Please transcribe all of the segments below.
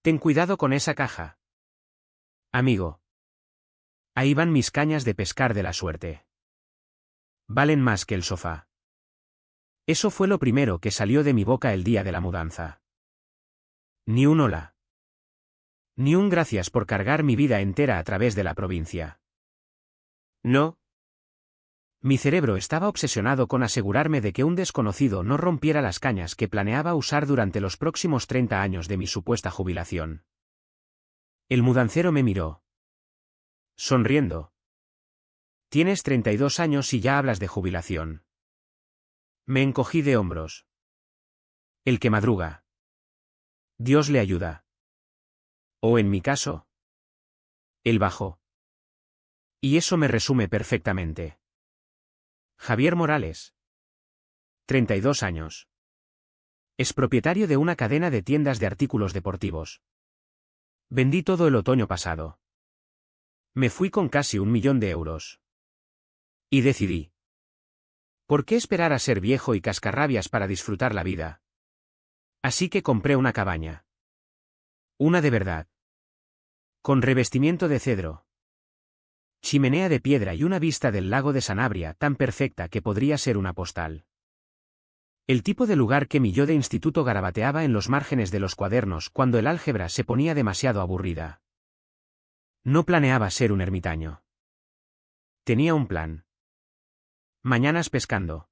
Ten cuidado con esa caja. Amigo. Ahí van mis cañas de pescar de la suerte. Valen más que el sofá. Eso fue lo primero que salió de mi boca el día de la mudanza. Ni un hola. Ni un gracias por cargar mi vida entera a través de la provincia. No. Mi cerebro estaba obsesionado con asegurarme de que un desconocido no rompiera las cañas que planeaba usar durante los próximos 30 años de mi supuesta jubilación. El mudancero me miró. Sonriendo. Tienes 32 años y ya hablas de jubilación. Me encogí de hombros. El que madruga. Dios le ayuda. O en mi caso. Él bajó. Y eso me resume perfectamente. Javier Morales. 32 años. Es propietario de una cadena de tiendas de artículos deportivos. Vendí todo el otoño pasado. Me fui con casi 1 millón de euros. Y decidí. ¿Por qué esperar a ser viejo y cascarrabias para disfrutar la vida? Así que compré una cabaña. Una de verdad. Con revestimiento de cedro. Chimenea de piedra y una vista del lago de Sanabria tan perfecta que podría ser una postal. El tipo de lugar que mi yo de instituto garabateaba en los márgenes de los cuadernos cuando el álgebra se ponía demasiado aburrida. No planeaba ser un ermitaño. Tenía un plan. Mañanas pescando.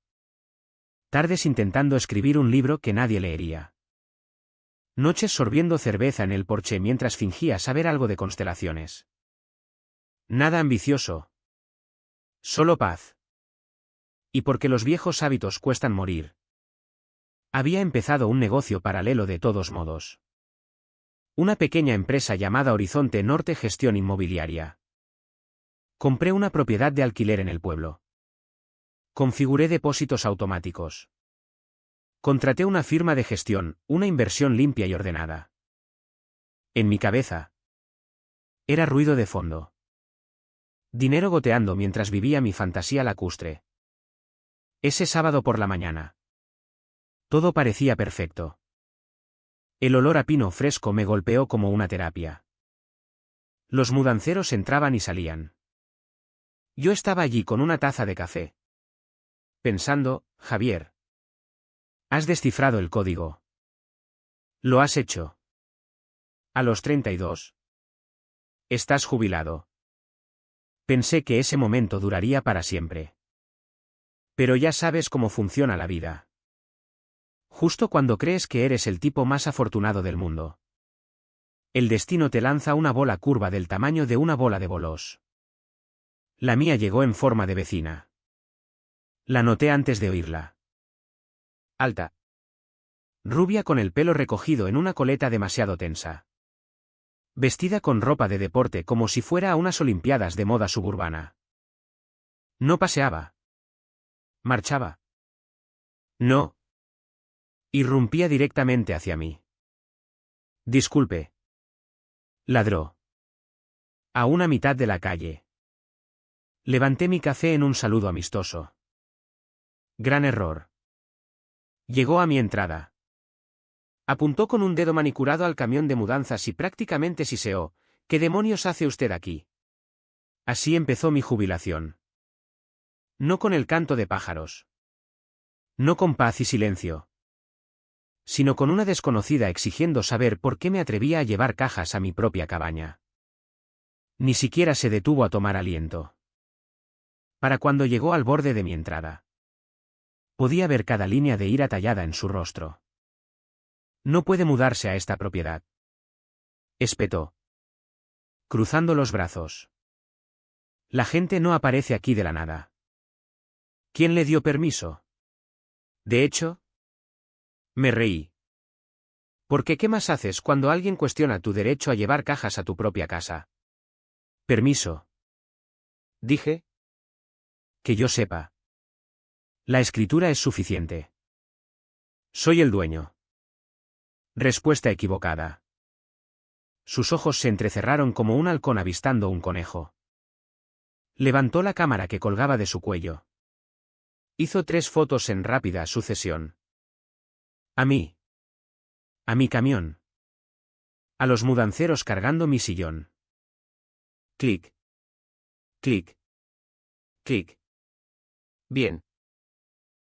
Tardes intentando escribir un libro que nadie leería. Noches sorbiendo cerveza en el porche mientras fingía saber algo de constelaciones. Nada ambicioso. Solo paz. Y porque los viejos hábitos cuestan morir. Había empezado un negocio paralelo de todos modos. Una pequeña empresa llamada Horizonte Norte Gestión Inmobiliaria. Compré una propiedad de alquiler en el pueblo. Configuré depósitos automáticos. Contraté una firma de gestión, una inversión limpia y ordenada. En mi cabeza. Era ruido de fondo. Dinero goteando mientras vivía mi fantasía lacustre. Ese sábado por la mañana. Todo parecía perfecto. El olor a pino fresco me golpeó como una terapia. Los mudanceros entraban y salían. Yo estaba allí con una taza de café. Pensando, Javier. Has descifrado el código. Lo has hecho. A los 32. Estás jubilado. Pensé que ese momento duraría para siempre. Pero ya sabes cómo funciona la vida. Justo cuando crees que eres el tipo más afortunado del mundo. El destino te lanza una bola curva del tamaño de una bola de bolos. La mía llegó en forma de vecina. La noté antes de oírla. Alta. Rubia con el pelo recogido en una coleta demasiado tensa. Vestida con ropa de deporte como si fuera a unas olimpiadas de moda suburbana. No paseaba. Marchaba. No. Irrumpía directamente hacia mí. Disculpe. Ladró. A una mitad de la calle. Levanté mi café en un saludo amistoso. Gran error. Llegó a mi entrada. Apuntó con un dedo manicurado al camión de mudanzas y prácticamente siseó. ¿Qué demonios hace usted aquí? Así empezó mi jubilación. No con el canto de pájaros. No con paz y silencio. Sino con una desconocida exigiendo saber por qué me atrevía a llevar cajas a mi propia cabaña. Ni siquiera se detuvo a tomar aliento. Para cuando llegó al borde de mi entrada. Podía ver cada línea de ira tallada en su rostro. No puede mudarse a esta propiedad. Espetó. Cruzando los brazos. La gente no aparece aquí de la nada. ¿Quién le dio permiso? De hecho, me reí. Porque ¿qué más haces cuando alguien cuestiona tu derecho a llevar cajas a tu propia casa? Permiso. Dije. Que yo sepa. La escritura es suficiente. Soy el dueño. Respuesta equivocada. Sus ojos se entrecerraron como un halcón avistando un conejo. Levantó la cámara que colgaba de su cuello. Hizo 3 fotos en rápida sucesión. A mí. A mi camión. A los mudanceros cargando mi sillón. Clic. Clic. Clic. Bien.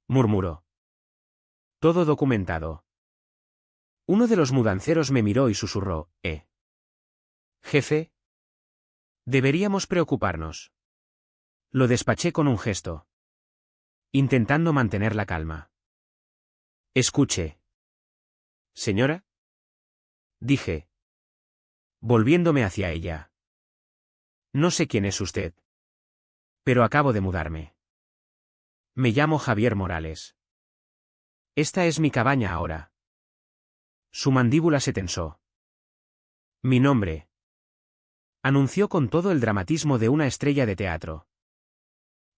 Murmuró. Todo documentado. Uno de los mudanceros me miró y susurró, Jefe. Deberíamos preocuparnos. Lo despaché con un gesto. Intentando mantener la calma. Escuche. Señora. Dije. Volviéndome hacia ella. No sé quién es usted. Pero acabo de mudarme. Me llamo Javier Morales. Esta es mi cabaña ahora. Su mandíbula se tensó. Mi nombre. Anunció con todo el dramatismo de una estrella de teatro.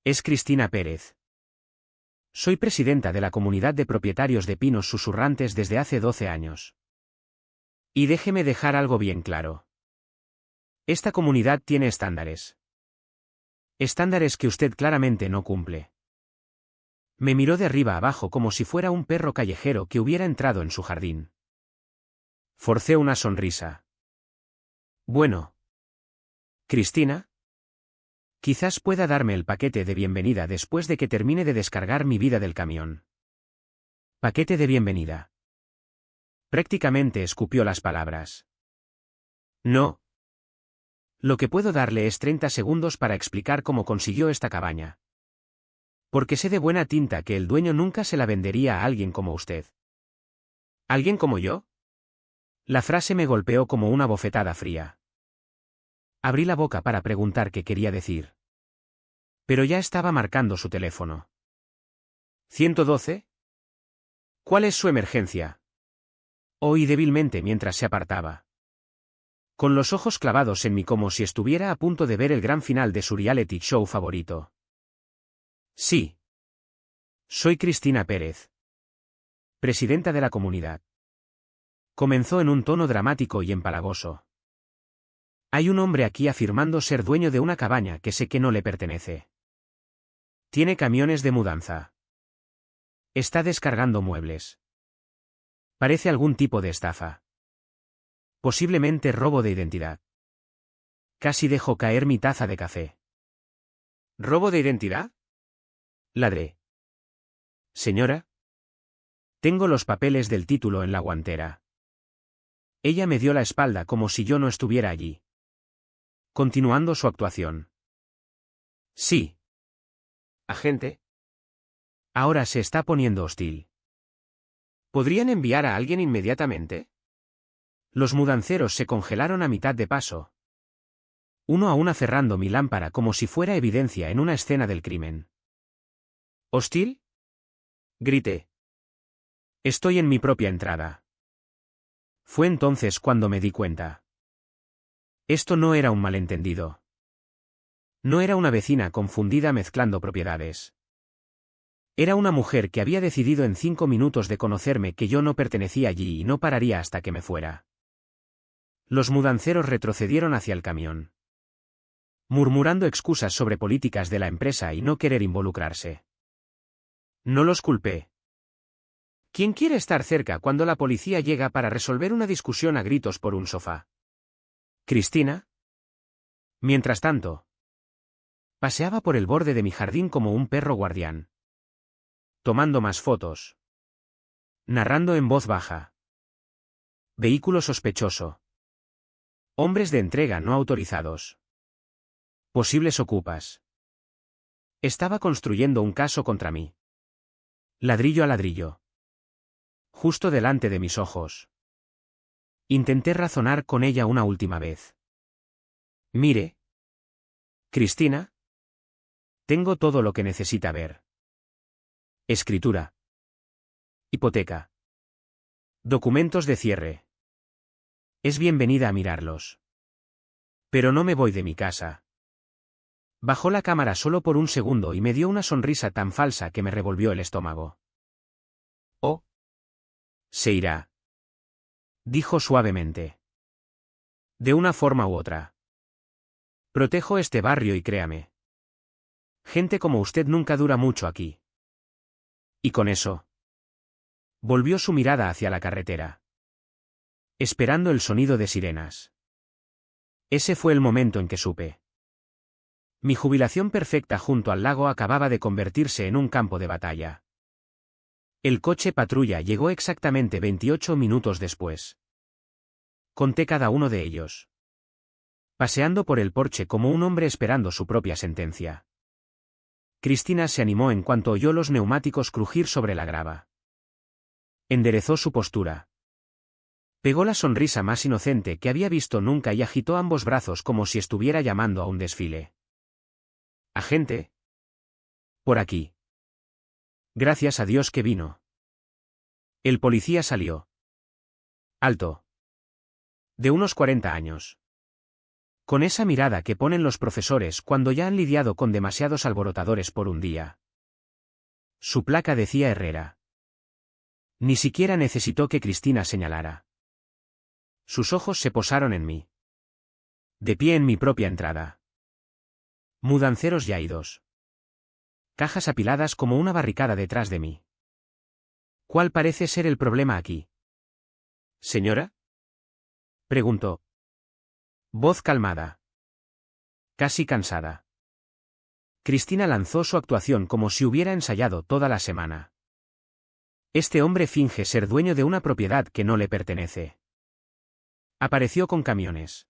Es Cristina Pérez. Soy presidenta de la comunidad de propietarios de pinos susurrantes desde hace 12 años. Y déjeme dejar algo bien claro. Esta comunidad tiene estándares. Estándares que usted claramente no cumple. Me miró de arriba abajo como si fuera un perro callejero que hubiera entrado en su jardín. Forcé una sonrisa. Bueno. Cristina. Quizás pueda darme el paquete de bienvenida después de que termine de descargar mi vida del camión. Paquete de bienvenida. Prácticamente escupió las palabras. No. Lo que puedo darle es 30 segundos para explicar cómo consiguió esta cabaña. Porque sé de buena tinta que el dueño nunca se la vendería a alguien como usted. ¿Alguien como yo? La frase me golpeó como una bofetada fría. Abrí la boca para preguntar qué quería decir. Pero ya estaba marcando su teléfono. ¿112? ¿Cuál es su emergencia? Oí débilmente mientras se apartaba. Con los ojos clavados en mí como si estuviera a punto de ver el gran final de su reality show favorito. Sí. Soy Cristina Pérez. Presidenta de la comunidad. Comenzó en un tono dramático y empalagoso. Hay un hombre aquí afirmando ser dueño de una cabaña que sé que no le pertenece. Tiene camiones de mudanza. Está descargando muebles. Parece algún tipo de estafa. Posiblemente robo de identidad. Casi dejó caer mi taza de café. ¿Robo de identidad? Ladré. Señora. Tengo los papeles del título en la guantera. Ella me dio la espalda como si yo no estuviera allí. Continuando su actuación. Sí. Agente. Ahora se está poniendo hostil. ¿Podrían enviar a alguien inmediatamente? Los mudanceros se congelaron a mitad de paso. Uno a una cerrando mi lámpara como si fuera evidencia en una escena del crimen. ¿Hostil? Grité. Estoy en mi propia entrada. Fue entonces cuando me di cuenta. Esto no era un malentendido. No era una vecina confundida mezclando propiedades. Era una mujer que había decidido en 5 minutos de conocerme que yo no pertenecía allí y no pararía hasta que me fuera. Los mudanceros retrocedieron hacia el camión, murmurando excusas sobre políticas de la empresa y no querer involucrarse. No los culpé. ¿Quién quiere estar cerca cuando la policía llega para resolver una discusión a gritos por un sofá? ¿Cristina? Mientras tanto, paseaba por el borde de mi jardín como un perro guardián. Tomando más fotos. Narrando en voz baja. Vehículo sospechoso. Hombres de entrega no autorizados. Posibles ocupas. Estaba construyendo un caso contra mí. Ladrillo a ladrillo. Justo delante de mis ojos. Intenté razonar con ella una última vez. Mire. Cristina. Tengo todo lo que necesita ver. Escritura. Hipoteca. Documentos de cierre. Es bienvenida a mirarlos. Pero no me voy de mi casa. Bajó la cámara solo por un segundo y me dio una sonrisa tan falsa que me revolvió el estómago. Oh. Se irá. Dijo suavemente. De una forma u otra. Protejo este barrio y créame. Gente como usted nunca dura mucho aquí. Y con eso. Volvió su mirada hacia la carretera. esperando el sonido de sirenas. Ese fue el momento en que supe. Mi jubilación perfecta junto al lago acababa de convertirse en un campo de batalla. El coche patrulla llegó exactamente 28 minutos después. Conté cada uno de ellos. Paseando por el porche como un hombre esperando su propia sentencia. Cristina se animó en cuanto oyó los neumáticos crujir sobre la grava. Enderezó su postura. Pegó la sonrisa más inocente que había visto nunca y agitó ambos brazos como si estuviera llamando a un desfile. «Agente. Por aquí». Gracias a Dios que vino. El policía salió. Alto. De unos 40 años. Con esa mirada que ponen los profesores cuando ya han lidiado con demasiados alborotadores por un día. Su placa decía Herrera. Ni siquiera necesitó que Cristina señalara. Sus ojos se posaron en mí. De pie en mi propia entrada. Mudanceros ya idos. Cajas apiladas como una barricada detrás de mí. ¿Cuál parece ser el problema aquí? ¿Señora?, preguntó. Voz calmada. Casi cansada. Cristina lanzó su actuación como si hubiera ensayado toda la semana. Este hombre finge ser dueño de una propiedad que no le pertenece. Apareció con camiones.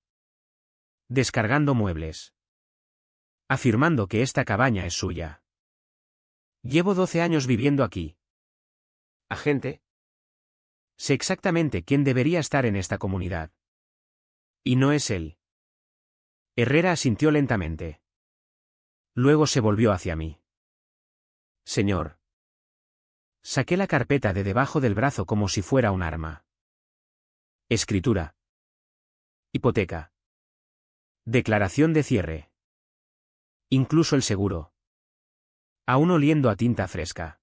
Descargando muebles. Afirmando que esta cabaña es suya. Llevo 12 años viviendo aquí. Agente. Sé exactamente quién debería estar en esta comunidad. Y no es él. Herrera asintió lentamente. Luego se volvió hacia mí. Señor. Saqué la carpeta de debajo del brazo como si fuera un arma. Escritura. Hipoteca. Declaración de cierre. Incluso el seguro. Aún oliendo a tinta fresca.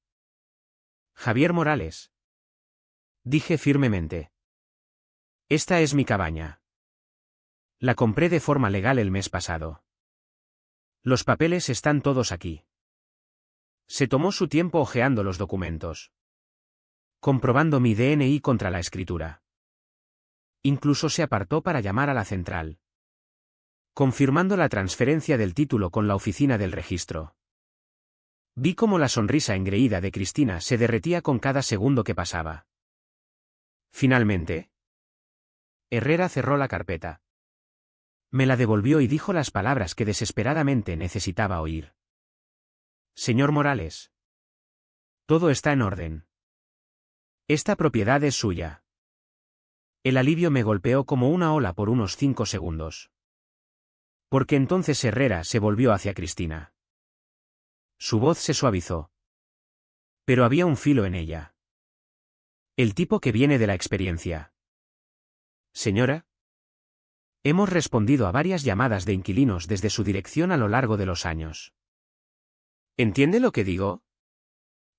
Javier Morales. Dije firmemente. Esta es mi cabaña. La compré de forma legal el mes pasado. Los papeles están todos aquí. Se tomó su tiempo hojeando los documentos. Comprobando mi DNI contra la escritura. Incluso se apartó para llamar a la central. Confirmando la transferencia del título con la oficina del registro. Vi cómo la sonrisa engreída de Cristina se derretía con cada segundo que pasaba. Finalmente. Herrera cerró la carpeta. Me la devolvió y dijo las palabras que desesperadamente necesitaba oír. Señor Morales. Todo está en orden. Esta propiedad es suya. El alivio me golpeó como una ola por unos 5 segundos. Porque entonces Herrera se volvió hacia Cristina. Su voz se suavizó. Pero había un filo en ella. El tipo que viene de la experiencia. Señora. Hemos respondido a varias llamadas de inquilinos desde su dirección a lo largo de los años. ¿Entiende lo que digo?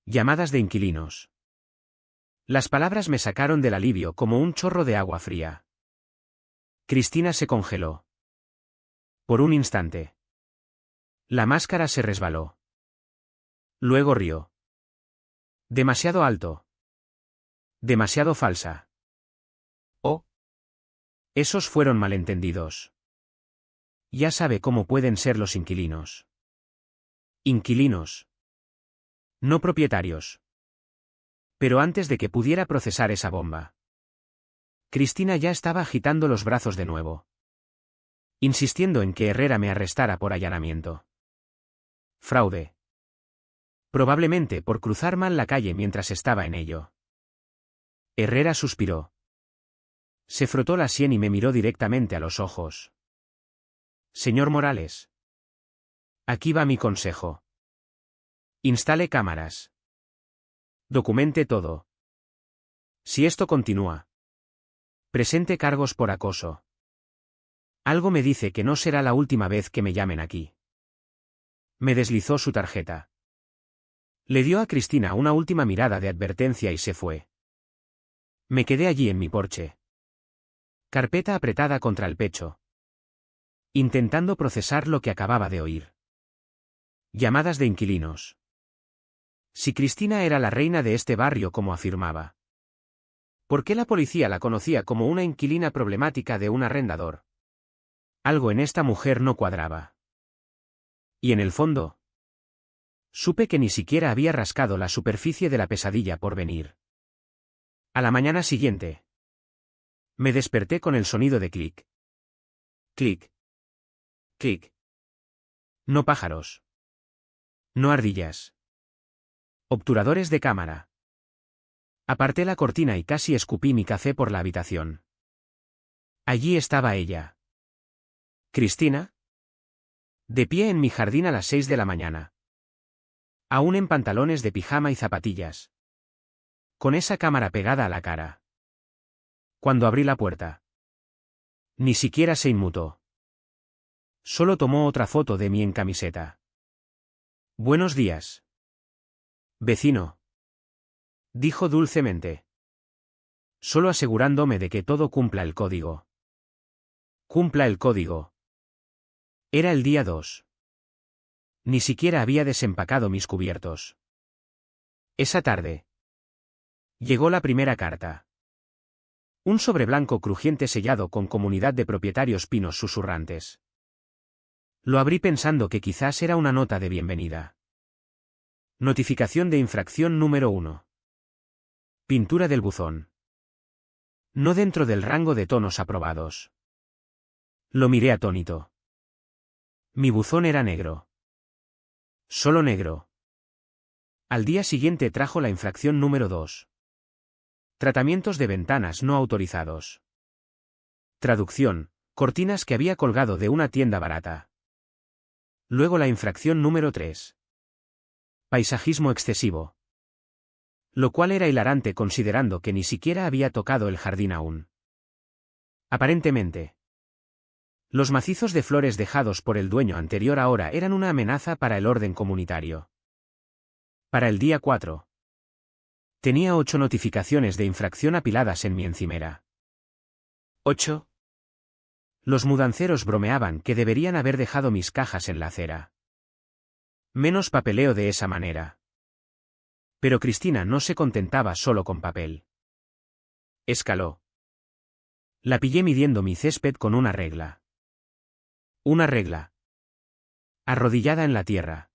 Llamadas de inquilinos. Las palabras me sacaron del alivio como un chorro de agua fría. Cristina se congeló. Por un instante. La máscara se resbaló. Luego rió. Demasiado alto. Demasiado falsa. Oh. Esos fueron malentendidos. Ya sabe cómo pueden ser los inquilinos. Inquilinos. No propietarios. Pero antes de que pudiera procesar esa bomba, Cristina ya estaba agitando los brazos de nuevo. Insistiendo en que Herrera me arrestara por allanamiento. Fraude. Probablemente por cruzar mal la calle mientras estaba en ello. Herrera suspiró. Se frotó la sien y me miró directamente a los ojos. Señor Morales. Aquí va mi consejo. Instale cámaras. Documente todo. Si esto continúa, presente cargos por acoso. Algo me dice que no será la última vez que me llamen aquí. Me deslizó su tarjeta. Le dio a Cristina una última mirada de advertencia y se fue. Me quedé allí en mi porche. Carpeta apretada contra el pecho. Intentando procesar lo que acababa de oír. Llamadas de inquilinos. Si Cristina era la reina de este barrio como afirmaba. ¿Por qué la policía la conocía como una inquilina problemática de un arrendador? Algo en esta mujer no cuadraba. Y en el fondo, supe que ni siquiera había rascado la superficie de la pesadilla por venir. A la mañana siguiente, me desperté con el sonido de clic. Clic. Clic. No pájaros. No ardillas. Obturadores de cámara. Aparté la cortina y casi escupí mi café por la habitación. Allí estaba ella. Cristina. De pie en mi jardín a las 6 de la mañana. Aún en pantalones de pijama y zapatillas. Con esa cámara pegada a la cara. Cuando abrí la puerta, ni siquiera se inmutó. Solo tomó otra foto de mí en camiseta. Buenos días, vecino, dijo dulcemente. Solo asegurándome de que todo cumpla el código. Cumpla el código. Era el día 2. Ni siquiera había desempacado mis cubiertos. Esa tarde llegó la primera carta. Un sobre blanco crujiente sellado con comunidad de propietarios pinos susurrantes. Lo abrí pensando que quizás era una nota de bienvenida. Notificación de infracción número 1. Pintura del buzón. No dentro del rango de tonos aprobados. Lo miré atónito. Mi buzón era negro. Solo negro. Al día siguiente trajo la infracción número 2. Tratamientos de ventanas no autorizados. Traducción: cortinas que había colgado de una tienda barata. Luego la infracción número 3. Paisajismo excesivo. Lo cual era hilarante considerando que ni siquiera había tocado el jardín aún. Aparentemente, los macizos de flores dejados por el dueño anterior ahora eran una amenaza para el orden comunitario. Para el día 4. Tenía 8 notificaciones de infracción apiladas en mi encimera. 8. Los mudanceros bromeaban que deberían haber dejado mis cajas en la acera. Menos papeleo de esa manera. Pero Cristina no se contentaba solo con papel. Escaló. La pillé midiendo mi césped con una regla. Una regla. Arrodillada en la tierra.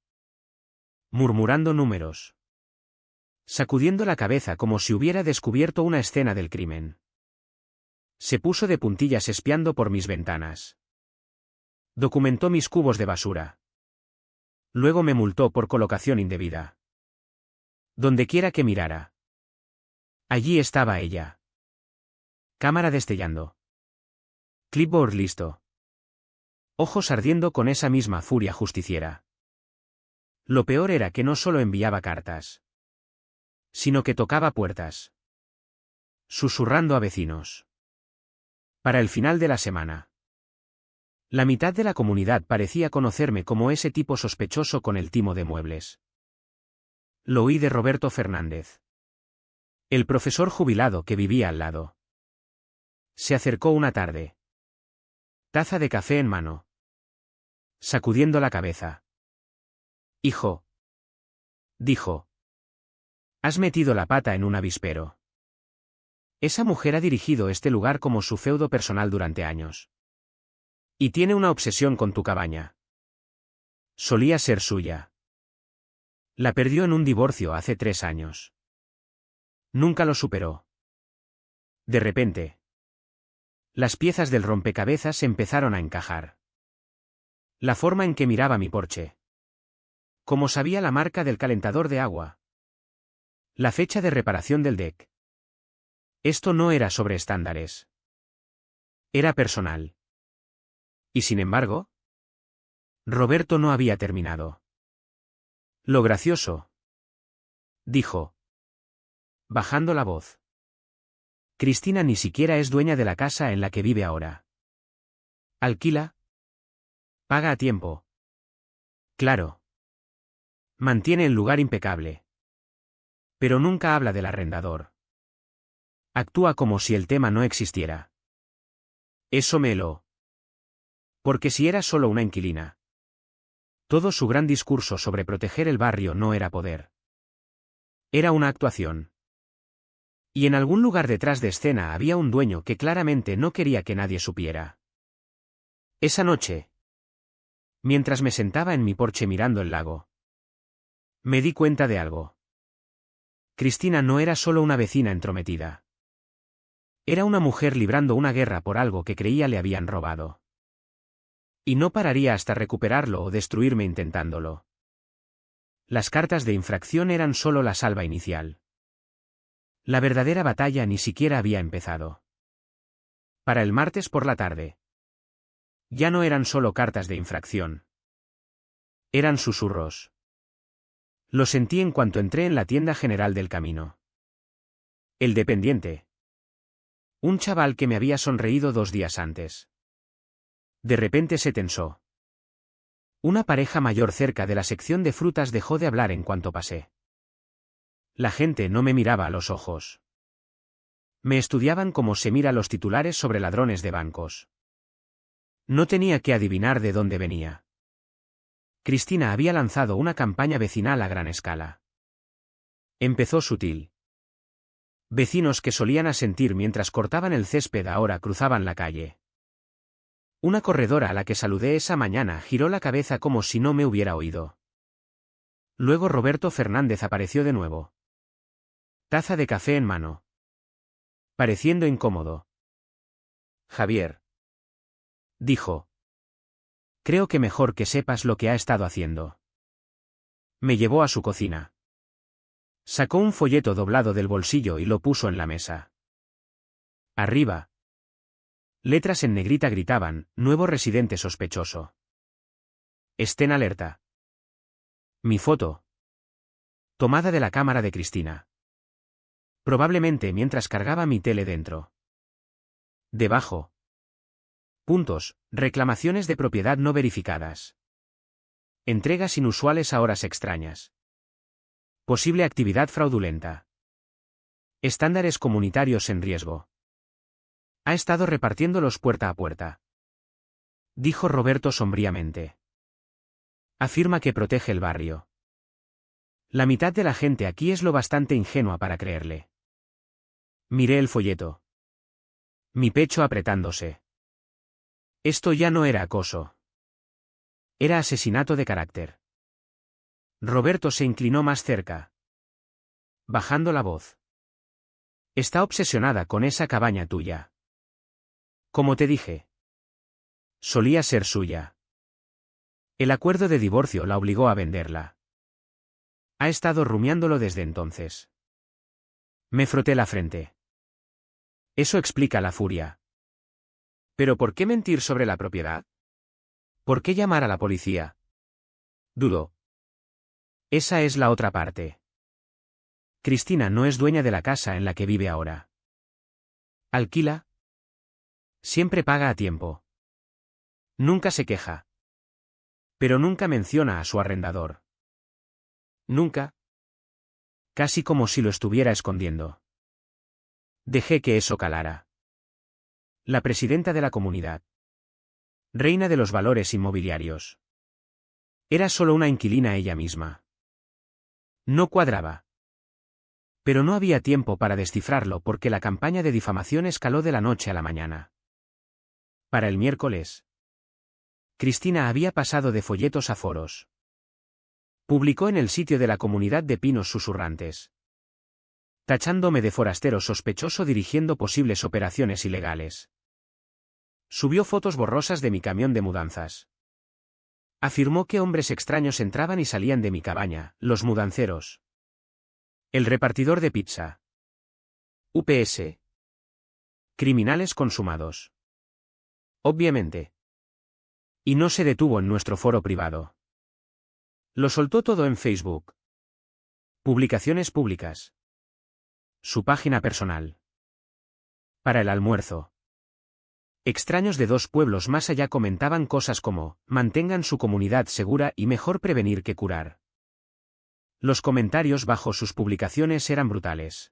Murmurando números. Sacudiendo la cabeza como si hubiera descubierto una escena del crimen. Se puso de puntillas espiando por mis ventanas. Documentó mis cubos de basura. Luego me multó por colocación indebida. Dondequiera que mirara. Allí estaba ella. Cámara destellando. Clipboard listo. Ojos ardiendo con esa misma furia justiciera. Lo peor era que no solo enviaba cartas, sino que tocaba puertas. Susurrando a vecinos. Para el final de la semana. La mitad de la comunidad parecía conocerme como ese tipo sospechoso con el timo de muebles. Lo oí de Roberto Fernández. El profesor jubilado que vivía al lado. Se acercó una tarde. Taza de café en mano. Sacudiendo la cabeza. Hijo. Dijo. Has metido la pata en un avispero. Esa mujer ha dirigido este lugar como su feudo personal durante años. Y tiene una obsesión con tu cabaña. Solía ser suya. La perdió en un divorcio hace 3 años. Nunca lo superó. De repente, las piezas del rompecabezas empezaron a encajar. La forma en que miraba mi porche. Cómo sabía la marca del calentador de agua. La fecha de reparación del deck. Esto no era sobre estándares. Era personal. Y sin embargo, Roberto no había terminado. Lo gracioso, dijo, bajando la voz. Cristina ni siquiera es dueña de la casa en la que vive ahora. Alquila. Paga a tiempo. Claro. Mantiene el lugar impecable. Pero nunca habla del arrendador. Actúa como si el tema no existiera. Eso me heló. Porque si era solo una inquilina. Todo su gran discurso sobre proteger el barrio no era poder. Era una actuación. Y en algún lugar detrás de escena había un dueño que claramente no quería que nadie supiera. Esa noche, mientras me sentaba en mi porche mirando el lago, me di cuenta de algo. Cristina no era solo una vecina entrometida. Era una mujer librando una guerra por algo que creía le habían robado. Y no pararía hasta recuperarlo o destruirme intentándolo. Las cartas de infracción eran solo la salva inicial. La verdadera batalla ni siquiera había empezado. Para el martes por la tarde. Ya no eran solo cartas de infracción. Eran susurros. Lo sentí en cuanto entré en la tienda general del camino. El dependiente. Un chaval que me había sonreído 2 días antes. De repente se tensó. Una pareja mayor cerca de la sección de frutas dejó de hablar en cuanto pasé. La gente no me miraba a los ojos. Me estudiaban como se mira los titulares sobre ladrones de bancos. No tenía que adivinar de dónde venía. Cristina había lanzado una campaña vecinal a gran escala. Empezó sutil. Vecinos que solían asentir mientras cortaban el césped ahora cruzaban la calle. Una corredora a la que saludé esa mañana giró la cabeza como si no me hubiera oído. Luego Roberto Fernández apareció de nuevo. Taza de café en mano. Pareciendo incómodo. Javier. Dijo. Creo que mejor que sepas lo que ha estado haciendo. Me llevó a su cocina. Sacó un folleto doblado del bolsillo y lo puso en la mesa. Arriba. Letras en negrita gritaban, nuevo residente sospechoso. Estén alerta. Mi foto. Tomada de la cámara de Cristina. Probablemente mientras cargaba mi tele dentro. Debajo. Puntos, reclamaciones de propiedad no verificadas. Entregas inusuales a horas extrañas. Posible actividad fraudulenta. Estándares comunitarios en riesgo. Ha estado repartiéndolos puerta a puerta. Dijo Roberto sombríamente. Afirma que protege el barrio. La mitad de la gente aquí es lo bastante ingenua para creerle. Miré el folleto. Mi pecho apretándose. Esto ya no era acoso. Era asesinato de carácter. Roberto se inclinó más cerca. Bajando la voz. Está obsesionada con esa cabaña tuya. Como te dije. Solía ser suya. El acuerdo de divorcio la obligó a venderla. Ha estado rumiándolo desde entonces. Me froté la frente. Eso explica la furia. ¿Pero por qué mentir sobre la propiedad? ¿Por qué llamar a la policía? Dudó. Esa es la otra parte. Cristina no es dueña de la casa en la que vive ahora. ¿Alquila? Siempre paga a tiempo. Nunca se queja. Pero nunca menciona a su arrendador. Nunca. Casi como si lo estuviera escondiendo. Dejé que eso calara. La presidenta de la comunidad. Reina de los valores inmobiliarios. Era solo una inquilina ella misma. No cuadraba. Pero no había tiempo para descifrarlo porque la campaña de difamación escaló de la noche a la mañana. Para el miércoles. Cristina había pasado de folletos a foros. Publicó en el sitio de la comunidad de pinos susurrantes. Tachándome de forastero sospechoso dirigiendo posibles operaciones ilegales. Subió fotos borrosas de mi camión de mudanzas. Afirmó que hombres extraños entraban y salían de mi cabaña, los mudanceros. El repartidor de pizza. UPS. Criminales consumados. Obviamente. Y no se detuvo en nuestro foro privado. Lo soltó todo en Facebook. Publicaciones públicas. Su página personal. Para el almuerzo. Extraños de 2 pueblos más allá comentaban cosas como, mantengan su comunidad segura y mejor prevenir que curar. Los comentarios bajo sus publicaciones eran brutales.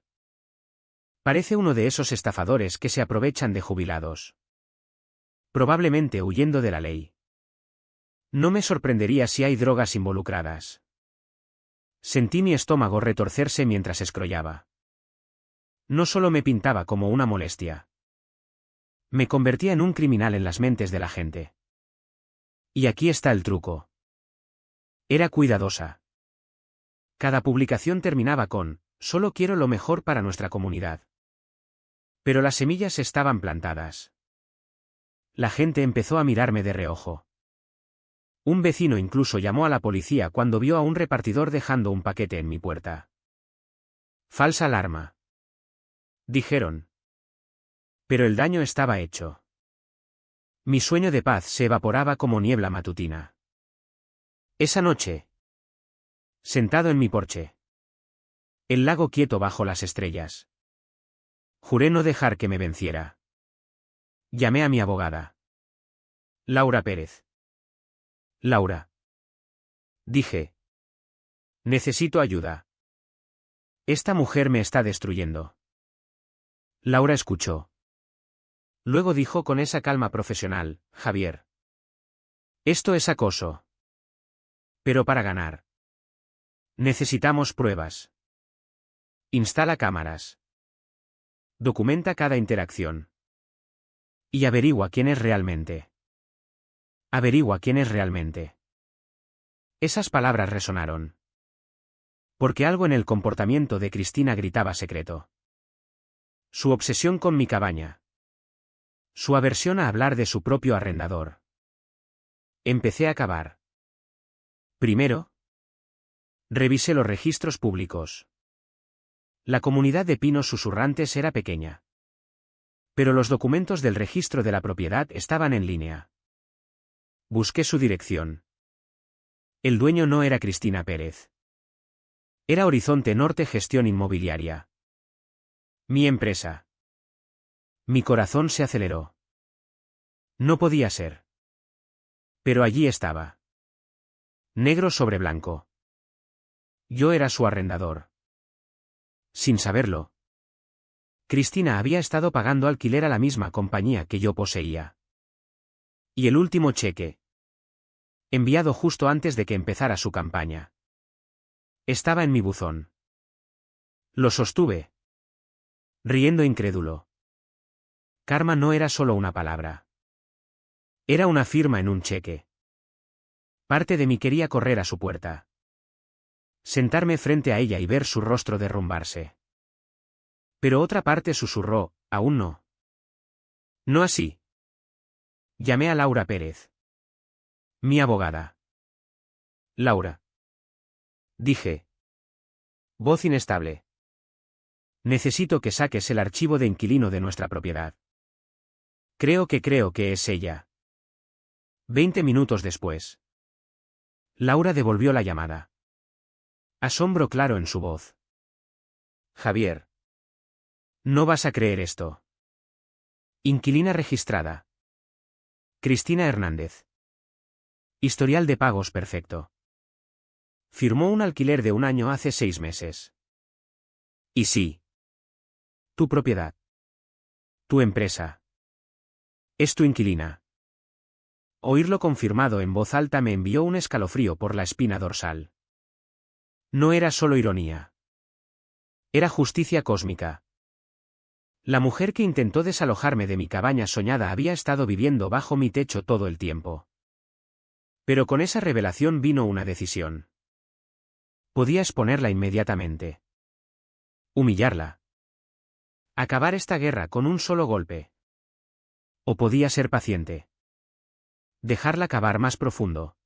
Parece uno de esos estafadores que se aprovechan de jubilados. Probablemente huyendo de la ley. No me sorprendería si hay drogas involucradas. Sentí mi estómago retorcerse mientras escrollaba. No solo me pintaba como una molestia. Me convertía en un criminal en las mentes de la gente. Y aquí está el truco. Era cuidadosa. Cada publicación terminaba con, solo quiero lo mejor para nuestra comunidad. Pero las semillas estaban plantadas. La gente empezó a mirarme de reojo. Un vecino incluso llamó a la policía cuando vio a un repartidor dejando un paquete en mi puerta. Falsa alarma. Dijeron. Pero el daño estaba hecho. Mi sueño de paz se evaporaba como niebla matutina. Esa noche. Sentado en mi porche. El lago quieto bajo las estrellas. Juré no dejar que me venciera. Llamé a mi abogada. Laura Pérez. Laura. Dije. Necesito ayuda. Esta mujer me está destruyendo. Laura escuchó. Luego dijo con esa calma profesional, Javier. Esto es acoso. Pero para ganar. Necesitamos pruebas. Instala cámaras. Documenta cada interacción. Y averigua quién es realmente. Averigua quién es realmente. Esas palabras resonaron. Porque algo en el comportamiento de Cristina gritaba secreto. Su obsesión con mi cabaña. Su aversión a hablar de su propio arrendador. Empecé a cavar. Primero, revisé los registros públicos. La comunidad de pinos susurrantes era pequeña. Pero los documentos del registro de la propiedad estaban en línea. Busqué su dirección. El dueño no era Cristina Pérez. Era Horizonte Norte Gestión Inmobiliaria. Mi empresa. Mi corazón se aceleró. No podía ser. Pero allí estaba. Negro sobre blanco. Yo era su arrendador. Sin saberlo. Cristina había estado pagando alquiler a la misma compañía que yo poseía. Y el último cheque. Enviado justo antes de que empezara su campaña. Estaba en mi buzón. Lo sostuve. Riendo incrédulo. Karma no era solo una palabra. Era una firma en un cheque. Parte de mí quería correr a su puerta. Sentarme frente a ella y ver su rostro derrumbarse. Pero otra parte susurró, aún no. No así. Llamé a Laura Pérez. Mi abogada. Laura. Dije. Voz inestable. Necesito que saques el archivo de inquilino de nuestra propiedad. Creo que es ella. 20 minutos después. Laura devolvió la llamada. Asombro claro en su voz. Javier. No vas a creer esto. Inquilina registrada. Cristina Hernández. Historial de pagos perfecto. Firmó un alquiler de 1 año hace 6 meses. Y sí. Tu propiedad. Tu empresa. Es tu inquilina. Oírlo confirmado en voz alta me envió un escalofrío por la espina dorsal. No era solo ironía. Era justicia cósmica. La mujer que intentó desalojarme de mi cabaña soñada había estado viviendo bajo mi techo todo el tiempo. Pero con esa revelación vino una decisión. Podía exponerla inmediatamente. Humillarla. Acabar esta guerra con un solo golpe. O podía ser paciente. Dejarla cavar más profundo.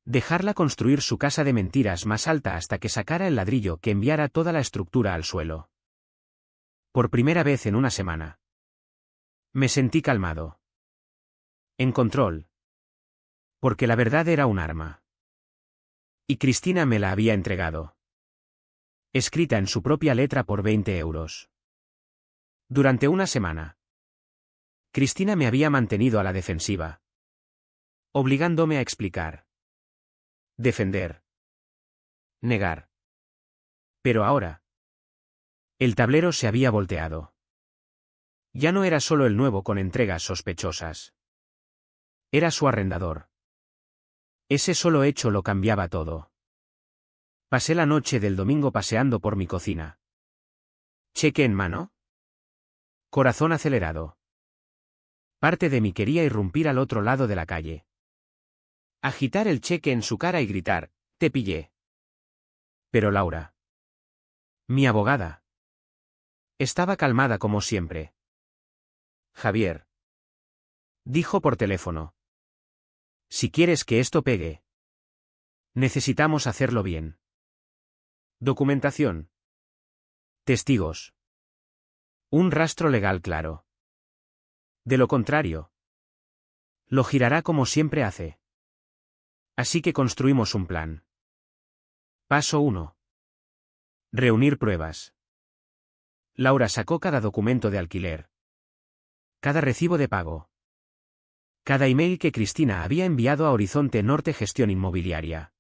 Dejarla construir su casa de mentiras más alta hasta que sacara el ladrillo que enviara toda la estructura al suelo. Por primera vez en una semana. Me sentí calmado. En control. Porque la verdad era un arma. Y Cristina me la había entregado. Escrita en su propia letra por 20 euros. Durante una semana. Cristina me había mantenido a la defensiva. Obligándome a explicar. Defender. Negar. Pero ahora. El tablero se había volteado. Ya no era solo el nuevo con entregas sospechosas. Era su arrendador. Ese solo hecho lo cambiaba todo. Pasé la noche del domingo paseando por mi cocina. ¿Cheque en mano? Corazón acelerado. Parte de mí quería irrumpir al otro lado de la calle. Agitar el cheque en su cara y gritar, «Te pillé». Pero Laura, mi abogada, estaba calmada como siempre. Javier, dijo por teléfono, si quieres que esto pegue, necesitamos hacerlo bien. Documentación. Testigos. Un rastro legal claro. De lo contrario, lo girará como siempre hace. Así que construimos un plan. Paso 1. Reunir pruebas. Laura sacó cada documento de alquiler, cada recibo de pago, cada email que Cristina había enviado a Horizonte Norte Gestión Inmobiliaria.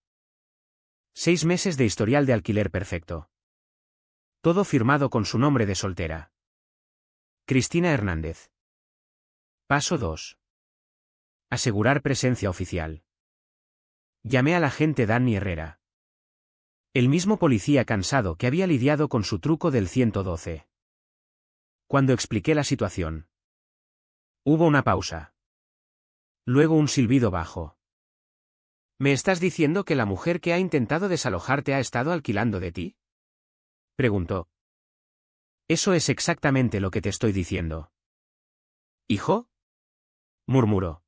6 meses de historial de alquiler perfecto. Todo firmado con su nombre de soltera. Cristina Hernández. Paso 2. Asegurar presencia oficial. Llamé al agente Dani Herrera. El mismo policía cansado que había lidiado con su truco del 112. Cuando expliqué la situación, hubo una pausa. Luego un silbido bajo. ¿Me estás diciendo que la mujer que ha intentado desalojarte ha estado alquilando de ti? Preguntó. Eso es exactamente lo que te estoy diciendo. ¿Hijo? Murmuró.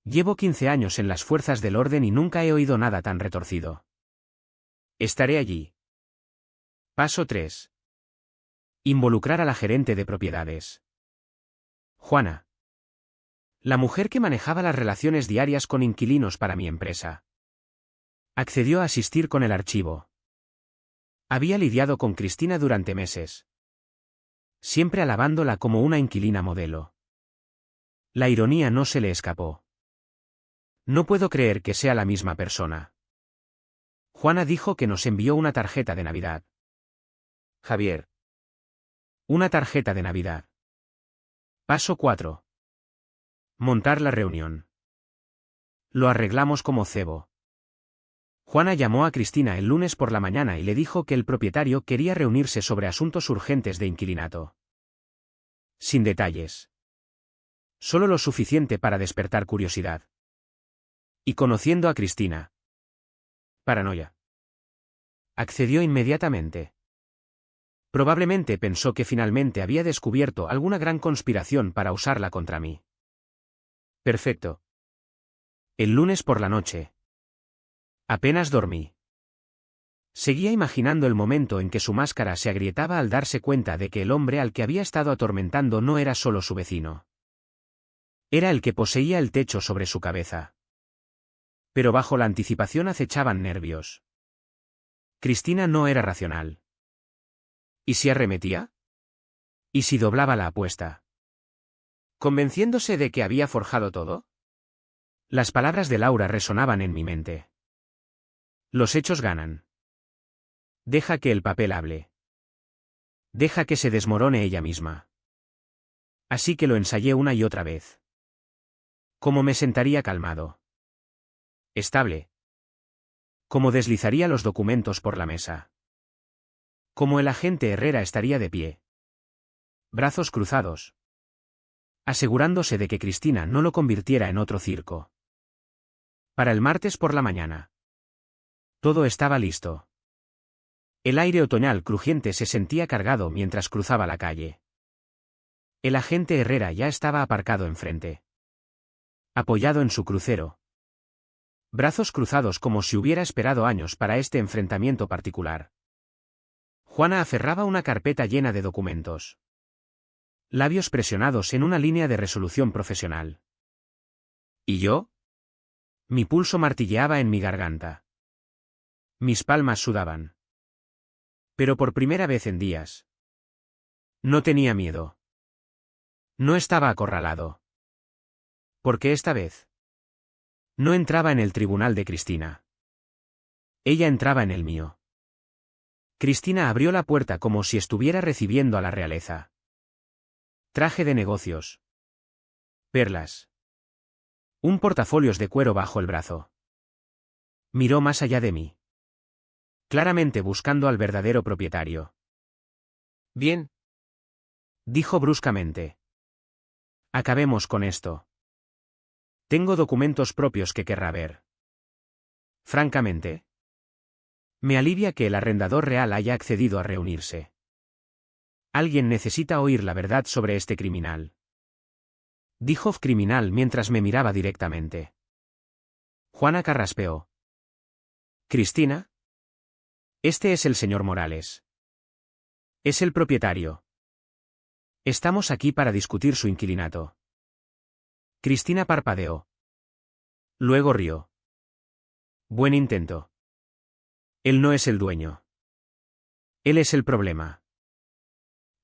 Llevo 15 años en las fuerzas del orden y nunca he oído nada tan retorcido. Estaré allí. Paso 3. Involucrar a la gerente de propiedades. Juana. La mujer que manejaba las relaciones diarias con inquilinos para mi empresa. Accedió a asistir con el archivo. Había lidiado con Cristina durante meses, siempre alabándola como una inquilina modelo. La ironía no se le escapó. No puedo creer que sea la misma persona. Juana dijo que nos envió una tarjeta de Navidad. Javier. Una tarjeta de Navidad. Paso 4. Montar la reunión. Lo arreglamos como cebo. Juana llamó a Cristina el lunes por la mañana y le dijo que el propietario quería reunirse sobre asuntos urgentes de inquilinato. Sin detalles. Solo lo suficiente para despertar curiosidad. Y conociendo a Cristina. Paranoia. Accedió inmediatamente. Probablemente pensó que finalmente había descubierto alguna gran conspiración para usarla contra mí. Perfecto. El lunes por la noche. Apenas dormí. Seguía imaginando el momento en que su máscara se agrietaba al darse cuenta de que el hombre al que había estado atormentando no era solo su vecino. Era el que poseía el techo sobre su cabeza. Pero bajo la anticipación acechaban nervios. Cristina no era racional. ¿Y si arremetía? ¿Y si doblaba la apuesta? ¿Convenciéndose de que había forjado todo? Las palabras de Laura resonaban en mi mente. Los hechos ganan. Deja que el papel hable. Deja que se desmorone ella misma. Así que lo ensayé una y otra vez. Cómo me sentaría calmado. Estable. Cómo deslizaría los documentos por la mesa. Cómo el agente Herrera estaría de pie. Brazos cruzados. Asegurándose de que Cristina no lo convirtiera en otro circo. Para el martes por la mañana. Todo estaba listo. El aire otoñal crujiente se sentía cargado mientras cruzaba la calle. El agente Herrera ya estaba aparcado enfrente. Apoyado en su crucero. Brazos cruzados como si hubiera esperado años para este enfrentamiento particular. Juana aferraba una carpeta llena de documentos. Labios presionados en una línea de resolución profesional. ¿Y yo? Mi pulso martilleaba en mi garganta. Mis palmas sudaban. Pero por primera vez en días. No tenía miedo. No estaba acorralado. Porque esta vez no entraba en el tribunal de Cristina. Ella entraba en el mío. Cristina abrió la puerta como si estuviera recibiendo a la realeza. Traje de negocios. Perlas. Un portafolios de cuero bajo el brazo. Miró más allá de mí. Claramente buscando al verdadero propietario. Bien. Dijo bruscamente. Acabemos con esto. Tengo documentos propios que querrá ver. Francamente. Me alivia que el arrendador real haya accedido a reunirse. Alguien necesita oír la verdad sobre este criminal. Dijo criminal mientras me miraba directamente. Juana carraspeó. ¿Cristina? Este es el señor Morales. Es el propietario. Estamos aquí para discutir su inquilinato. Cristina parpadeó. Luego rió. Buen intento. Él no es el dueño. Él es el problema.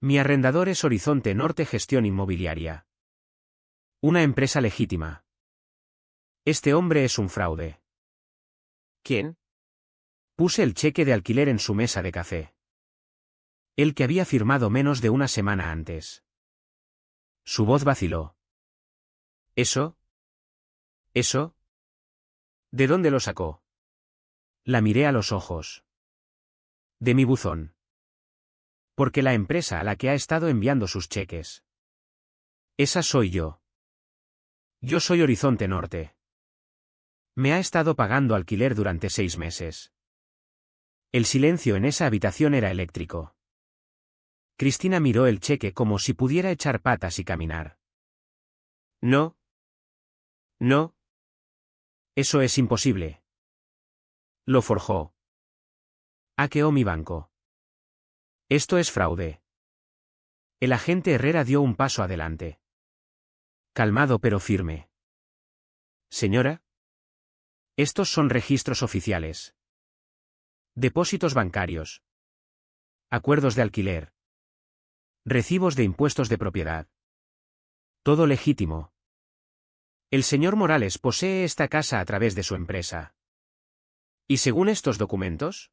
Mi arrendador es Horizonte Norte Gestión Inmobiliaria. Una empresa legítima. Este hombre es un fraude. ¿Quién? Puse el cheque de alquiler en su mesa de café. El que había firmado menos de una semana antes. Su voz vaciló. ¿Eso? ¿Eso? ¿De dónde lo sacó? La miré a los ojos. De mi buzón. Porque la empresa a la que ha estado enviando sus cheques. Esa soy yo. Yo soy Horizonte Norte. Me ha estado pagando alquiler durante 6 meses. El silencio en esa habitación era eléctrico. Cristina miró el cheque como si pudiera echar patas y caminar. No. No. Eso es imposible. Lo forjó. Hackeó mi banco. Esto es fraude. El agente Herrera dio un paso adelante. Calmado pero firme. Señora. Estos son registros oficiales. Depósitos bancarios. Acuerdos de alquiler. Recibos de impuestos de propiedad. Todo legítimo. El señor Morales posee esta casa a través de su empresa. ¿Y según estos documentos?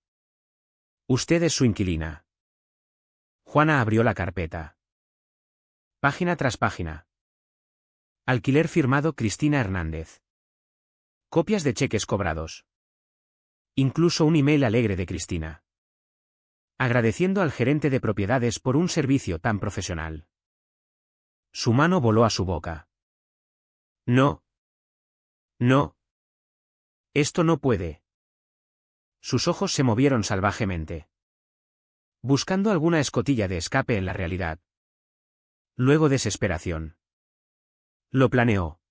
Usted es su inquilina. Juana abrió la carpeta. Página tras página. Alquiler firmado Cristina Hernández. Copias de cheques cobrados. Incluso un email alegre de Cristina. Agradeciendo al gerente de propiedades por un servicio tan profesional. Su mano voló a su boca. No. No. Esto no puede. Sus ojos se movieron salvajemente. Buscando alguna escotilla de escape en la realidad. Luego desesperación. Lo planeó.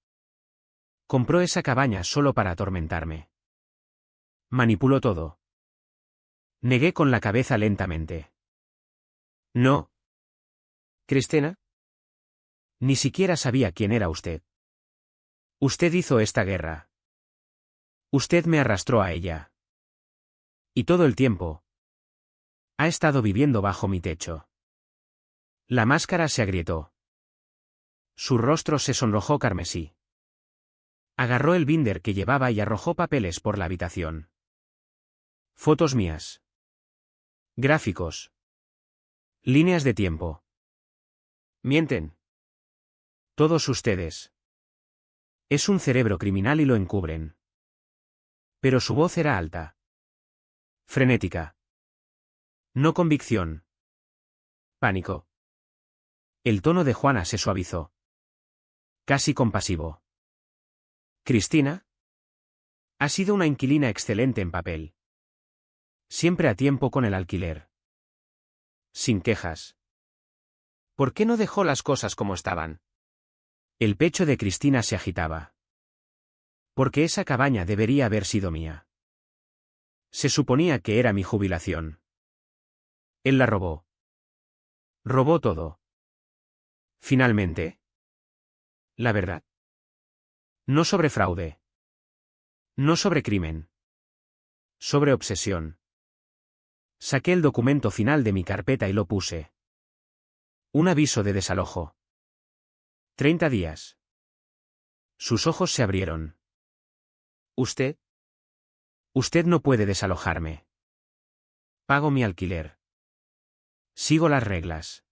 Compró esa cabaña solo para atormentarme. Manipuló todo. Negué con la cabeza lentamente. No. ¿Cristina? Ni siquiera sabía quién era usted. Usted hizo esta guerra. Usted me arrastró a ella. Y todo el tiempo. Ha estado viviendo bajo mi techo. La máscara se agrietó. Su rostro se sonrojó carmesí. Agarró el binder que llevaba y arrojó papeles por la habitación. Fotos mías. Gráficos. Líneas de tiempo. Mienten. Todos ustedes. Es un cerebro criminal y lo encubren. Pero su voz era alta. Frenética. No convicción. Pánico. El tono de Juana se suavizó. Casi compasivo. Cristina. Ha sido una inquilina excelente en papel. Siempre a tiempo con el alquiler. Sin quejas. ¿Por qué no dejó las cosas como estaban? El pecho de Cristina se agitaba. Porque esa cabaña debería haber sido mía. Se suponía que era mi jubilación. Él la robó. Robó todo. Finalmente. La verdad. No sobre fraude. No sobre crimen. Sobre obsesión. Saqué el documento final de mi carpeta y lo puse. Un aviso de desalojo. 30 días. Sus ojos se abrieron. ¿Usted? Usted no puede desalojarme. Pago mi alquiler. Sigo las reglas.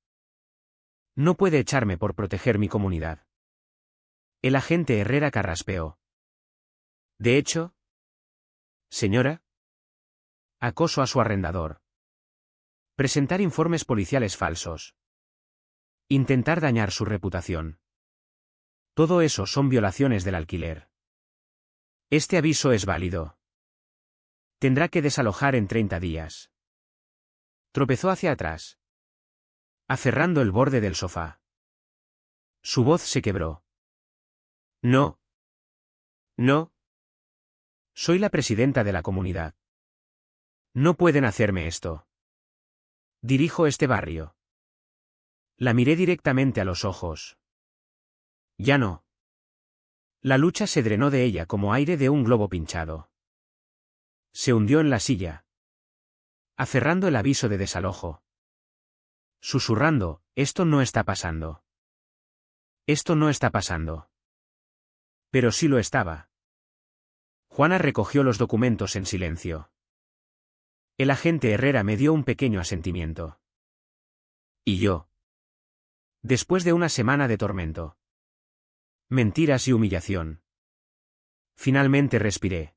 No puede echarme por proteger mi comunidad. El agente Herrera carraspeó. De hecho, señora, acoso a su arrendador. Presentar informes policiales falsos. Intentar dañar su reputación. Todo eso son violaciones del alquiler. Este aviso es válido. Tendrá que desalojar en 30 días. Tropezó hacia atrás, aferrando el borde del sofá. Su voz se quebró. No. No. Soy la presidenta de la comunidad. No pueden hacerme esto. Dirijo este barrio. La miré directamente a los ojos. Ya no. La lucha se drenó de ella como aire de un globo pinchado. Se hundió en la silla, aferrando el aviso de desalojo. Susurrando, esto no está pasando. Esto no está pasando. Pero sí lo estaba. Juana recogió los documentos en silencio. El agente Herrera me dio un pequeño asentimiento. ¿Y yo? Después de una semana de tormento. Mentiras y humillación. Finalmente respiré.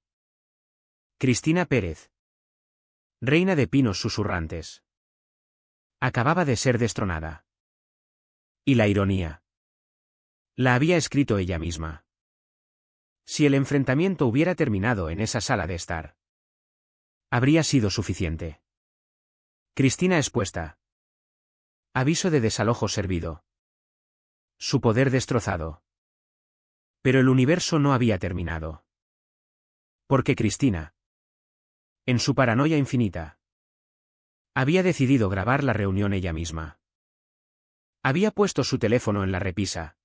Cristina Pérez. Reina de pinos susurrantes. Acababa de ser destronada. Y la ironía. La había escrito ella misma. Si el enfrentamiento hubiera terminado en esa sala de estar, habría sido suficiente. Cristina expuesta. Aviso de desalojo servido. Su poder destrozado. Pero el universo no había terminado. Porque Cristina, en su paranoia infinita, había decidido grabar la reunión ella misma. Había puesto su teléfono en la repisa,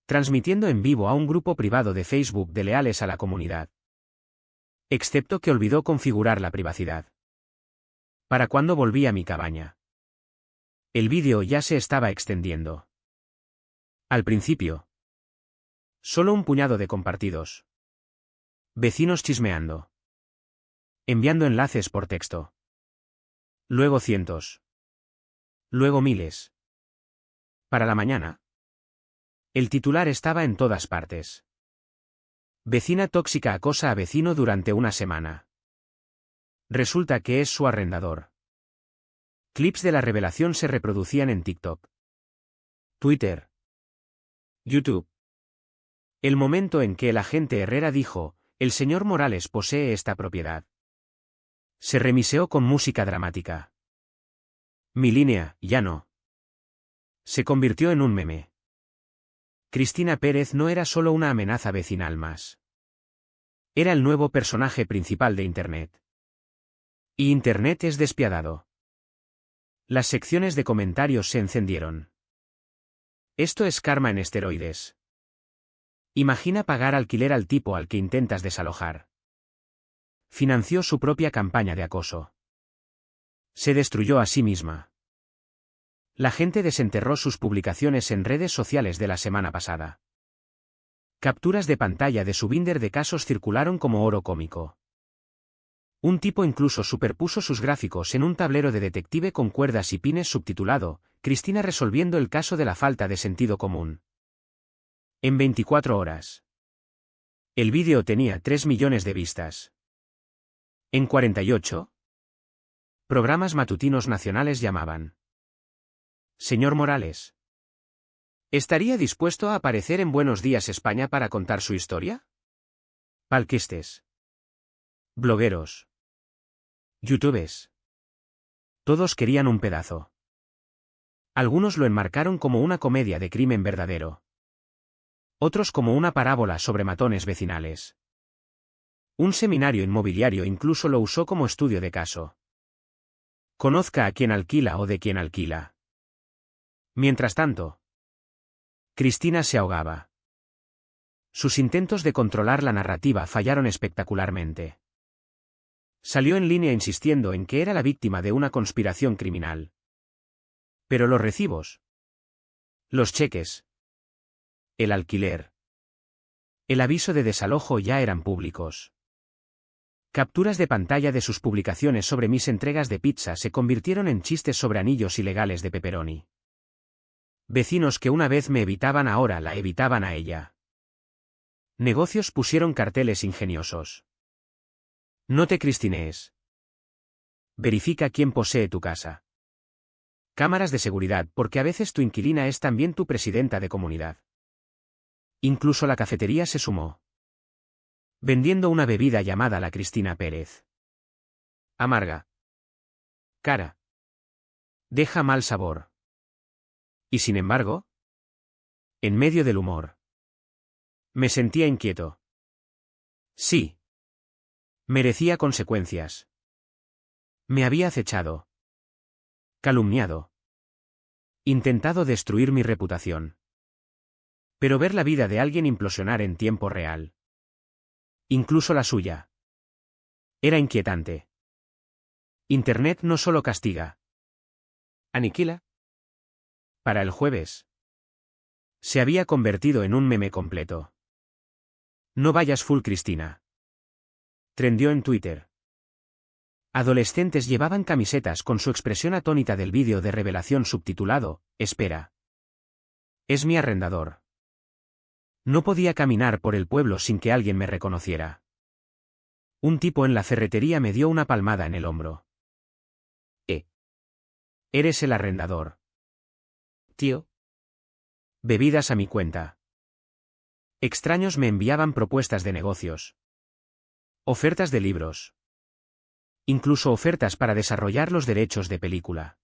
transmitiendo en vivo a un grupo privado de Facebook de leales a la comunidad. Excepto que olvidó configurar la privacidad. Para cuando volví a mi cabaña, el vídeo ya se estaba extendiendo. Al principio, solo un puñado de compartidos. Vecinos chismeando. Enviando enlaces por texto. Luego cientos. Luego miles. Para la mañana, el titular estaba en todas partes. Vecina tóxica acosa a vecino durante una semana. Resulta que es su arrendador. Clips de la revelación se reproducían en TikTok, Twitter, YouTube. El momento en que el agente Herrera dijo, el señor Morales posee esta propiedad, se remiseó con música dramática. Mi línea, ya no. Se convirtió en un meme. Cristina Pérez no era solo una amenaza vecinal más. Era el nuevo personaje principal de Internet. Y Internet es despiadado. Las secciones de comentarios se encendieron. Esto es karma en esteroides. Imagina pagar alquiler al tipo al que intentas desalojar. Financió su propia campaña de acoso. Se destruyó a sí misma. La gente desenterró sus publicaciones en redes sociales de la semana pasada. Capturas de pantalla de su binder de casos circularon como oro cómico. Un tipo incluso superpuso sus gráficos en un tablero de detective con cuerdas y pines subtitulado, Cristina resolviendo el caso de la falta de sentido común. En 24 horas. El vídeo tenía 3 millones de vistas. En 48. Programas matutinos nacionales llamaban. Señor Morales. ¿Estaría dispuesto a aparecer en Buenos Días España para contar su historia? Palquistes. Blogueros. YouTubes. Todos querían un pedazo. Algunos lo enmarcaron como una comedia de crimen verdadero. Otros como una parábola sobre matones vecinales. Un seminario inmobiliario incluso lo usó como estudio de caso. Conozca a quien alquila o de quien alquila. Mientras tanto, Cristina se ahogaba. Sus intentos de controlar la narrativa fallaron espectacularmente. Salió en línea insistiendo en que era la víctima de una conspiración criminal. Pero los recibos, los cheques, el alquiler, el aviso de desalojo ya eran públicos. Capturas de pantalla de sus publicaciones sobre mis entregas de pizza se convirtieron en chistes sobre anillos ilegales de pepperoni. Vecinos que una vez me evitaban ahora la evitaban a ella. Negocios pusieron carteles ingeniosos. No te cristinees. Verifica quién posee tu casa. Cámaras de seguridad, porque a veces tu inquilina es también tu presidenta de comunidad. Incluso la cafetería se sumó, vendiendo una bebida llamada la Cristina Pérez. Amarga. Cara. Deja mal sabor. Y sin embargo, en medio del humor, me sentía inquieto. Sí. Merecía consecuencias. Me había acechado. Calumniado. Intentado destruir mi reputación. Pero ver la vida de alguien implosionar en tiempo real, incluso la suya, era inquietante. Internet no solo castiga, aniquila. Para el jueves, se había convertido en un meme completo. No vayas full Cristina. Trendió en Twitter. Adolescentes llevaban camisetas con su expresión atónita del vídeo de revelación subtitulado, «Espera. Es mi arrendador». No podía caminar por el pueblo sin que alguien me reconociera. Un tipo en la ferretería me dio una palmada en el hombro. Eres el arrendador. Tío. Bebidas a mi cuenta. Extraños me enviaban propuestas de negocios. Ofertas de libros. Incluso ofertas para desarrollar los derechos de película.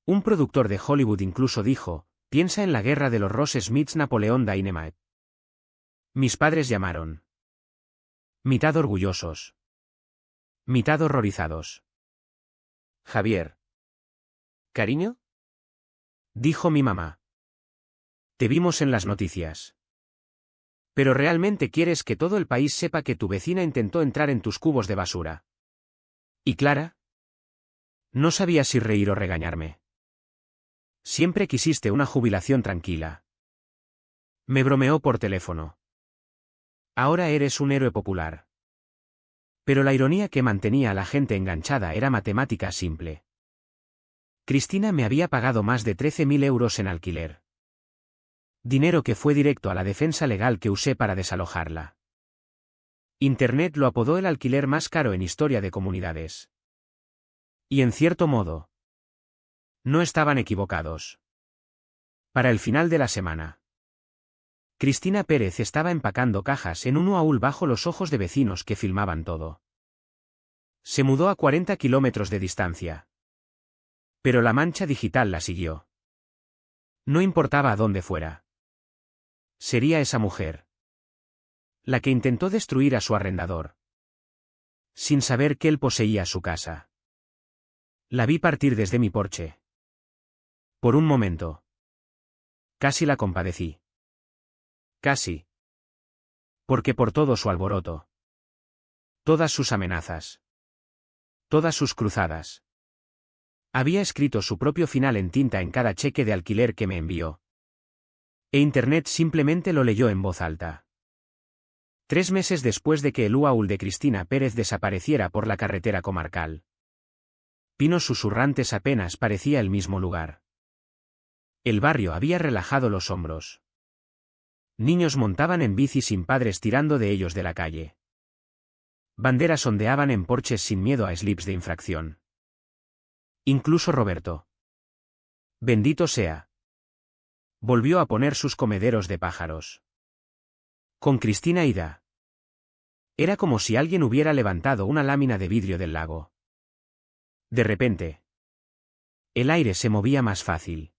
Un productor de Hollywood incluso dijo, piensa en la guerra de los Ross Smiths Napoleón Dynamite. Mis padres llamaron. Mitad orgullosos. Mitad horrorizados. Javier. ¿Cariño? Dijo mi mamá. Te vimos en las noticias. Pero ¿realmente quieres que todo el país sepa que tu vecina intentó entrar en tus cubos de basura? ¿Y Clara? No sabía si reír o regañarme. Siempre quisiste una jubilación tranquila. Me bromeó por teléfono. Ahora eres un héroe popular. Pero la ironía que mantenía a la gente enganchada era matemática simple. Cristina me había pagado más de 13.000 euros en alquiler. Dinero que fue directo a la defensa legal que usé para desalojarla. Internet lo apodó el alquiler más caro en historia de comunidades. Y en cierto modo, no estaban equivocados. Para el final de la semana, Cristina Pérez estaba empacando cajas en un UAUL bajo los ojos de vecinos que filmaban todo. Se mudó a 40 kilómetros de distancia. Pero la mancha digital la siguió. No importaba a dónde fuera. Sería esa mujer la que intentó destruir a su arrendador, sin saber que él poseía su casa. La vi partir desde mi porche. Por un momento, casi la compadecí. Casi. Porque por todo su alboroto, todas sus amenazas, todas sus cruzadas, había escrito su propio final en tinta en cada cheque de alquiler que me envió. E Internet simplemente lo leyó en voz alta. 3 meses después de que el UAUL de Cristina Pérez desapareciera por la carretera comarcal. Pinos susurrantes apenas parecía el mismo lugar. El barrio había relajado los hombros. Niños montaban en bici sin padres tirando de ellos de la calle. Banderas ondeaban en porches sin miedo a slips de infracción. Incluso Roberto. Bendito sea. Volvió a poner sus comederos de pájaros. Con Cristina ida. Era como si alguien hubiera levantado una lámina de vidrio del lago. De repente, el aire se movía más fácil.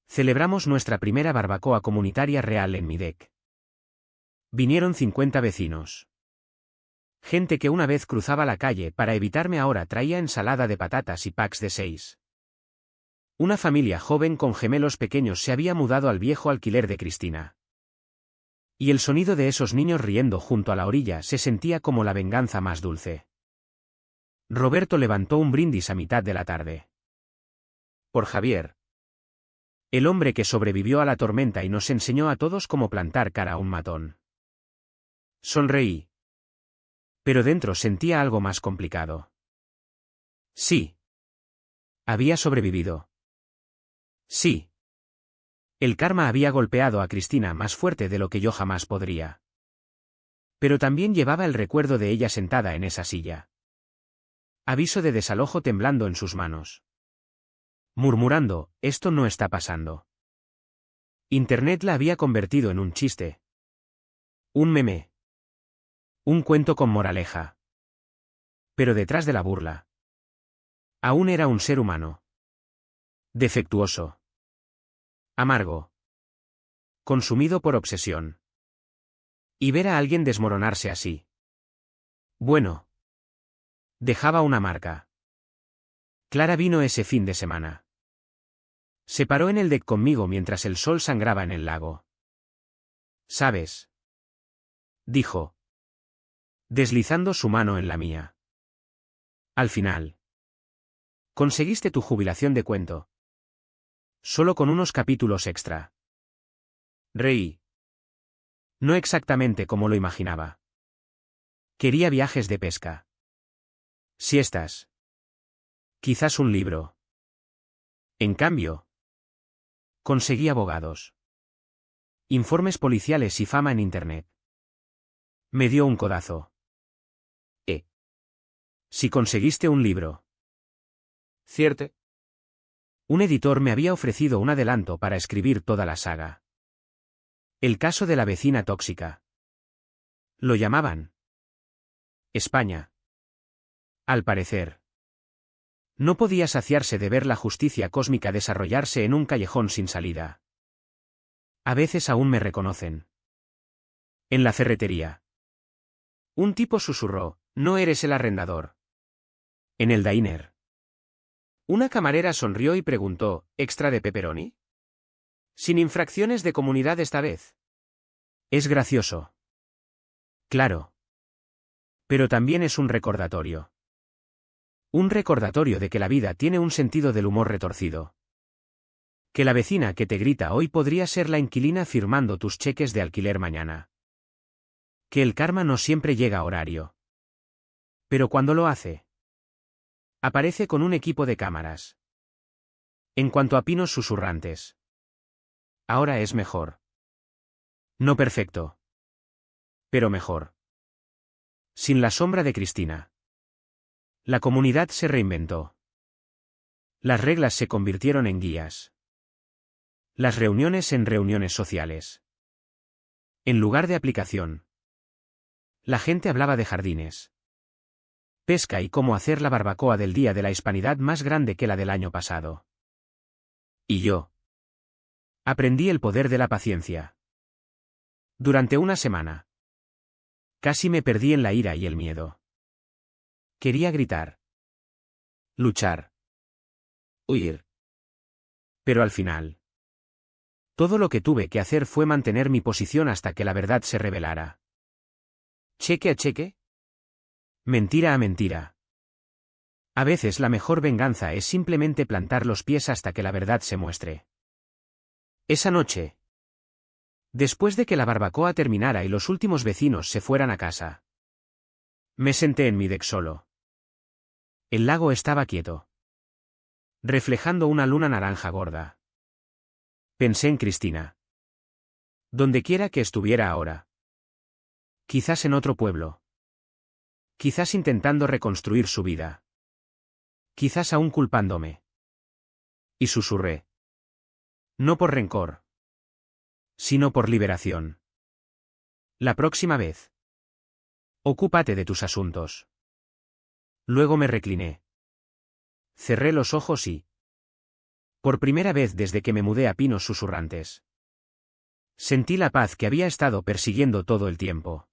Celebramos nuestra primera barbacoa comunitaria real en Midec. Vinieron 50 vecinos. Gente que una vez cruzaba la calle para evitarme ahora traía ensalada de patatas y packs de 6. Una familia joven con gemelos pequeños se había mudado al viejo alquiler de Cristina. Y el sonido de esos niños riendo junto a la orilla se sentía como la venganza más dulce. Roberto levantó un brindis a mitad de la tarde. Por Javier. El hombre que sobrevivió a la tormenta y nos enseñó a todos cómo plantar cara a un matón. Sonreí. Pero dentro sentía algo más complicado. Sí. Había sobrevivido. Sí. El karma había golpeado a Cristina más fuerte de lo que yo jamás podría. Pero también llevaba el recuerdo de ella sentada en esa silla. Aviso de desalojo temblando en sus manos. Murmurando, esto no está pasando. Internet la había convertido en un chiste. Un meme. Un cuento con moraleja. Pero detrás de la burla, aún era un ser humano. Defectuoso. Amargo. Consumido por obsesión. Y ver a alguien desmoronarse así. Bueno. Dejaba una marca. Clara vino ese fin de semana. Se paró en el deck conmigo mientras el sol sangraba en el lago. ¿Sabes? Dijo, deslizando su mano en la mía. Al final. Conseguiste tu jubilación de cuento. Solo con unos capítulos extra. Reí. No exactamente como lo imaginaba. Quería viajes de pesca. Siestas. Quizás un libro. En cambio, conseguí abogados. Informes policiales y fama en Internet. Me dio un codazo. Si conseguiste un libro. ¿Cierto? Un editor me había ofrecido un adelanto para escribir toda la saga. El caso de la vecina tóxica. Lo llamaban España. Al parecer. No podía saciarse de ver la justicia cósmica desarrollarse en un callejón sin salida. A veces aún me reconocen. En la ferretería. Un tipo susurró, no eres el arrendador. En el diner. Una camarera sonrió y preguntó, ¿extra de pepperoni? Sin infracciones de comunidad esta vez. Es gracioso. Claro. Pero también es un recordatorio. Un recordatorio de que la vida tiene un sentido del humor retorcido. Que la vecina que te grita hoy podría ser la inquilina firmando tus cheques de alquiler mañana. Que el karma no siempre llega a horario. Pero cuando lo hace, aparece con un equipo de cámaras. En cuanto a pinos susurrantes. Ahora es mejor. No perfecto. Pero mejor. Sin la sombra de Cristina. La comunidad se reinventó. Las reglas se convirtieron en guías. Las reuniones en reuniones sociales. En lugar de aplicación. La gente hablaba de jardines. Pesca y cómo hacer la barbacoa del Día de la Hispanidad más grande que la del año pasado. Y yo. Aprendí el poder de la paciencia. Durante una semana. Casi me perdí en la ira y el miedo. Quería gritar. Luchar. Huir. Pero al final. Todo lo que tuve que hacer fue mantener mi posición hasta que la verdad se revelara. ¿Cheque a cheque? Mentira a mentira. A veces la mejor venganza es simplemente plantar los pies hasta que la verdad se muestre. Esa noche. Después de que la barbacoa terminara y los últimos vecinos se fueran a casa. Me senté en mi deck solo. El lago estaba quieto. Reflejando una luna naranja gorda. Pensé en Cristina. Dondequiera que estuviera ahora. Quizás en otro pueblo. Quizás intentando reconstruir su vida. Quizás aún culpándome. Y susurré. No por rencor. Sino por liberación. La próxima vez. Ocúpate de tus asuntos. Luego me recliné. Cerré los ojos y. Por primera vez desde que me mudé a Pinos Susurrantes. Sentí la paz que había estado persiguiendo todo el tiempo.